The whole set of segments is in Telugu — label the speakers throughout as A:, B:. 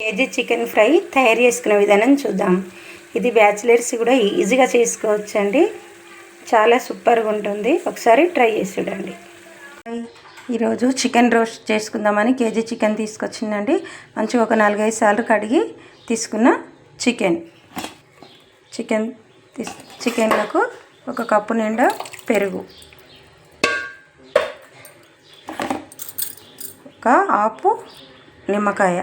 A: కేజీ చికెన్ ఫ్రై తయారు చేసుకునే విధానం చూద్దాం. ఇది బ్యాచిలర్స్ కూడా ఈజీగా చేసుకోవచ్చండి. చాలా సూపర్గా ఉంటుంది. ఒకసారి ట్రై చేసి చూడండి. ఈరోజు చికెన్ రోస్ట్ చేసుకుందామని కేజీ చికెన్ తీసుకొచ్చిందండి. మంచిగా ఒక 4-5 సార్లు కడిగి తీసుకున్న చికెన్లకు ఒక కప్పు నిండా పెరుగు, ఒక ఆపు నిమ్మకాయ,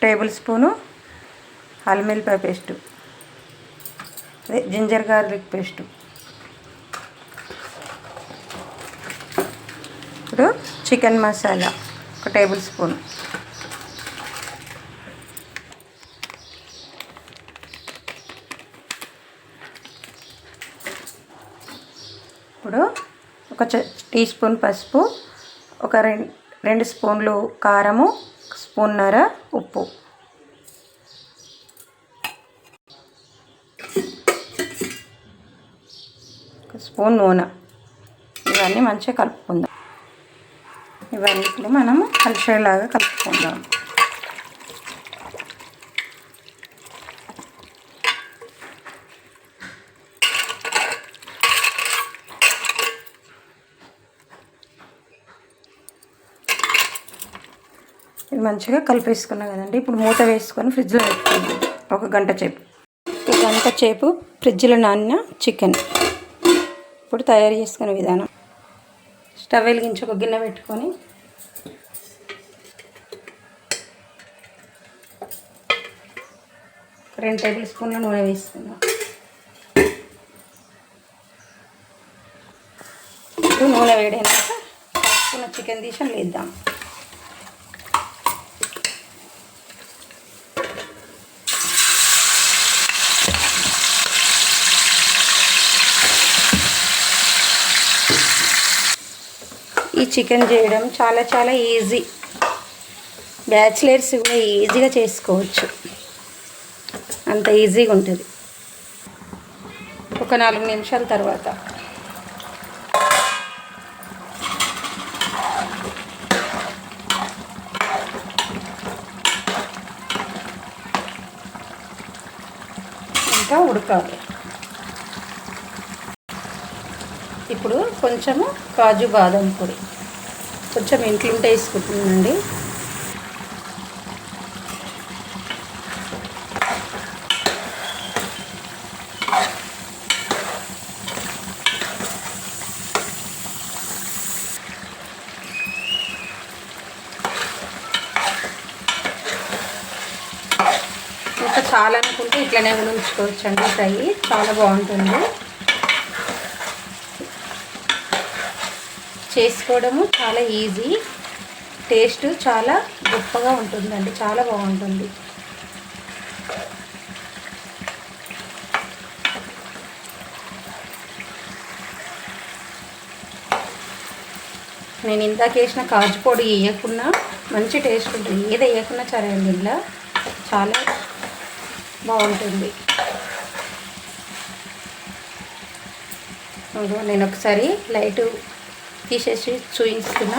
A: టేబుల్ స్పూను అల్లం వెల్లిపాయ పేస్టు, అదే జింజర్ గార్లిక్ పేస్టు. ఇప్పుడు చికెన్ మసాలా ఒక టేబుల్ స్పూన్, ఇప్పుడు ఒక టీ స్పూన్ పసుపు, ఒక 2 స్పూన్లు కారము, స్పూన్నర ఉప్పు, ఒక స్పూన్ నూనె. ఇవన్నీ మంచిగా కలుపుకుందాం. ఇవన్నీ మనము కలిసేలాగా కలుపుకుందాం. ఇది మంచిగా కలిపేసుకున్నాం కదండి. ఇప్పుడు మూత వేసుకొని ఫ్రిడ్జ్లో పెట్టుకుందాం ఒక గంట సేపు. ఫ్రిడ్జ్లో నానిన చికెన్ ఇప్పుడు తయారు చేసుకునే విధానం. స్టవ్ వెలిగించి ఒక గిన్నె పెట్టుకొని ఒక 2 టేబుల్ స్పూన్ల నూనె వేసుకుందాం. ఇప్పుడు నూనె వేడైనాక తీసుకున్న చికెన్ తీసి వేద్దాం. ఈ చికెన్ చేయడం చాలా ఈజీ. బ్యాచిలర్స్ కూడా ఈజీగా చేసుకోవచ్చు, అంత ఈజీగా ఉంటుంది. ఒక 4 నిమిషాల తర్వాత ఇంకా ఉడకాలి. ఇప్పుడు కొంచెము కాజు బాదం పొడి కొంచెం ఇంట్లో వేసుకుంటున్నానండి. ఇంకా చాలా అనుకుంటే ఇట్లనే ఉంచుకోవచ్చండి. ఫ్రై చాలా బాగుంటుంది. చేసుకోవడము చాలా ఈజీ, టేస్ట్ చాలా గొప్పగా ఉంటుందండి. చాలా బాగుంటుంది. నేను ఇందాక వేసిన కాజు పొడి వేయకుండా మంచి టేస్ట్ ఉంటుంది. ఏది వేయకుండా సరే అండి, ఇలా చాలా బాగుంటుంది. నేను ఒకసారి లైట్ తీసేసి చూపిస్తున్నా.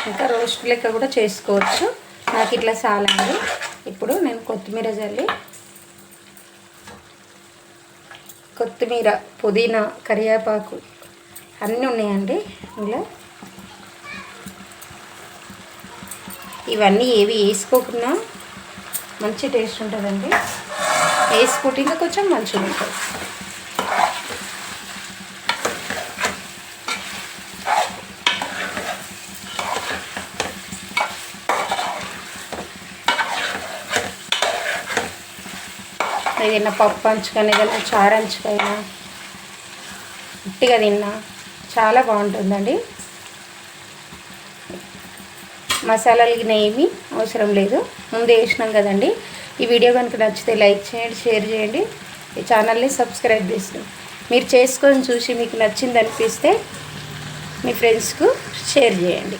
A: ఇంకా రోస్ట్ లెక్క కూడా చేసుకోవచ్చు. నాకు ఇట్లా చాలండి. ఇప్పుడు నేను కొత్తిమీర జల్లి, కొత్తిమీర, పుదీనా, కరివేపాకు అన్నీ ఉన్నాయండి ఇలా. ఇవన్నీ ఏవి వేసుకోకుండా మంచి టేస్ట్ ఉంటుందండి. వేసుకుంటే ఇంకా కొంచెం మంచిగా ఉంటుంది. ఏదైనా పప్పు అంచుకైనా, ఏదైనా చారు అంచుకైనా, ఉట్టిగా తిన్నా చాలా బాగుంటుందండి. మసాలాలకి ఏమీ అవసరం లేదు, ముందే వేసినాం కదండి. ఈ వీడియో కనుక నచ్చితే లైక్ చేయండి, షేర్ చేయండి, ఈ ఛానల్ని సబ్స్క్రైబ్ చేసుకోండి. మీరు చేసుకొని చూసి మీకు నచ్చింది అనిపిస్తే మీ ఫ్రెండ్స్కు షేర్ చేయండి.